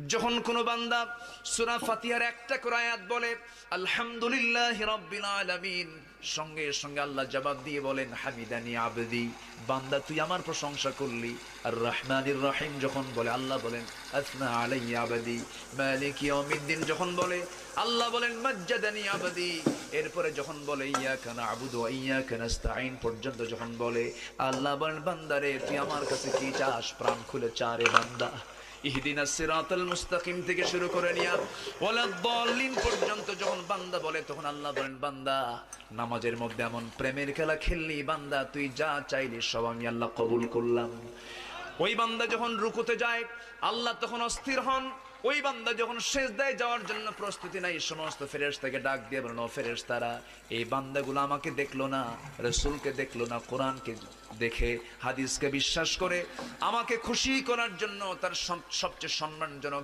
যখন কোন বান্দা সূরা ফাতিহার একটা করে আয়াত বলে আলহামদুলিল্লাহি রাব্বিল আলামিন, সঙ্গে সঙ্গে আল্লাহ জবাব দিয়ে বলেন হামিদানি আবদি, বান্দা তুই আমার প্রশংসা করলি। আর রহমানির রহিম যখন বলে আল্লাহ বলেন আসনা আলাইয়া আবদি। মালিক ইয়াউমিদ্দিন যখন বলে আল্লাহ বলেন মাজ্জাদানি আবদি। এরপরে যখন বলে ইয়াকা না'বুদু ওয়া ইয়াকা নাস্তাঈন পর্যন্ত যখন বলে আল্লাহ বলেন বান্দারে তুই আমার কাছে কি চাস, প্রাণ খুলে চারে বান্দা। ইহদিনাস সিরাতাল মুস্তাকিম থেকে শুরু করে নিয়া ওয়ালাদ-দাল্লিন পর্যন্ত যখন বান্দা বলে তখন আল্লাহ বলেন বান্দা নামাজের মধ্যে এমন প্রেমের খেলা খেললি বান্দা, তুই যা চাইলি সব আমি আল্লাহ কবুল করলাম। ওই বান্দা যখন রুকুতে যায় আল্লাহ তখন অস্থির হন। ওই বান্দা যখন সিজদায় যাওয়ার জন্য প্রস্তুতি নাই, সমস্ত ফেরেশতাকে ডাক দিয়ে বলেন ও ফেরেশতারা, এই বান্দাগুলো আমাকে দেখলো না, রাসূলকে দেখলো না, কোরআনকে দেখে হাদিসকে বিশ্বাস করে আমাকে খুশি করার জন্য তার সবচেয়ে সম্মানজনক